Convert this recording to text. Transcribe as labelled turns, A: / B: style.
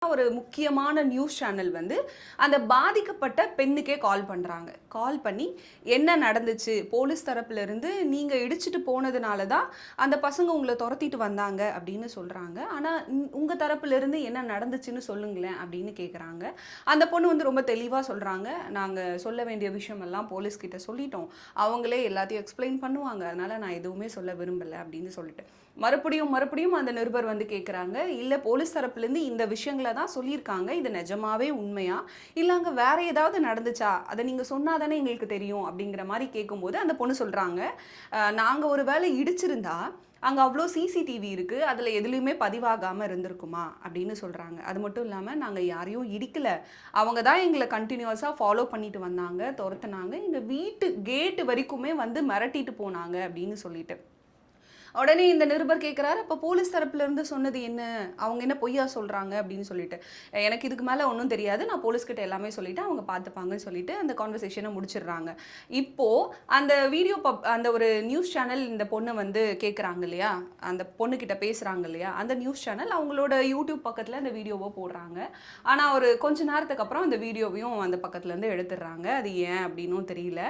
A: ஒரு முக்கியமான news channel வந்து அந்த பாதிக்கப்பட்ட பெண்ணுக்கே கால் பண்றாங்க. கால் பண்ணி என்ன நடந்துச்சு? போலீஸ் தரப்புல இருந்து நீங்க இடிச்சுட்டு போனதுனால தான் அந்த பசங்க உங்கள தொரத்திட்டு வந்தாங்க அப்படின்னு சொல்றாங்க. ஆனா உங்க தரப்புல இருந்து என்ன நடந்துச்சுன்னு சொல்லுங்களேன் அப்படின்னு கேட்குறாங்க. அந்த பொண்ணு வந்து ரொம்ப தெளிவா சொல்றாங்க. நாங்க சொல்ல வேண்டிய விஷயம் எல்லாம் போலீஸ் கிட்ட சொல்லிட்டோம். அவங்களே எல்லாத்தையும் எக்ஸ்பிளைன் பண்ணுவாங்க. அதனால நான் எதுவுமே சொல்ல விரும்பல அப்படின்னு சொல்லிட்டு. மறுபடியும் அந்த நிருபர் வந்து கேட்குறாங்க. இல்ல போலீஸ் தரப்புலேருந்து இந்த விஷயங்கள தான் சொல்லியிருக்காங்க. இது நிஜமாவே உண்மையா? இல்ல அங்க வேற ஏதாவது நடந்துச்சா? அத நீங்க சொன்னா தானே எங்களுக்கு தெரியும் அப்படிங்கிற மாரி கேட்கும்போது, அந்த பொண்ணு சொல்றாங்க, நாங்க ஒரு வேளை இடிச்சிருந்தா, அங்க அவ்ளோ சிசிடிவி இருக்கு. அதுல எதுலயுமே பதிவாகாம இருந்திருக்குமா? அப்படின்னு சொல்றாங்க. அது மட்டும் இல்லாம நாங்க யாரையும் இடிக்கல. அவங்க தான் எங்கள கன்டினியூஸா ஃபாலோ பண்ணிட்டு வந்தாங்க, தொரத்துனாங்க. எங்க வீட்டு கேட் வரைக்குமே வந்து மிரட்டிட்டு போனாங்க அப்படின்னு சொல்லிட்டு. உடனே இந்த நிருபர் கேட்குறாரு, அப்போ போலீஸ் தரப்புல இருந்து சொன்னது என்ன? அவங்க என்ன பொய்யா சொல்றாங்க அப்படின்னு சொல்லிட்டு. எனக்கு இதுக்கு மேல ஒண்ணும் தெரியாது. நான் போலீஸ் கிட்ட எல்லாமே சொல்லிட்டேன். அவங்க பார்த்துப்பாங்கன்னு சொல்லிட்டு அந்த கான்வர்சேஷன முடிச்சிடுறாங்க. இப்போ அந்த அந்த ஒரு நியூஸ் சேனல் இந்த பொண்ணு வந்து கேட்குறாங்க இல்லையா? அந்த பொண்ணுகிட்ட பேசுறாங்க இல்லையா? அந்த நியூஸ் சேனல் அவங்களோட யூடியூப் பக்கத்துல அந்த வீடியோவ போடுறாங்க. ஆனா ஒரு கொஞ்ச நேரத்துக்கு அப்புறம் அந்த வீடியோவையும் அந்த பக்கத்துல இருந்து எடுத்துடுறாங்க. அது ஏன் அப்படின்னும் தெரியல.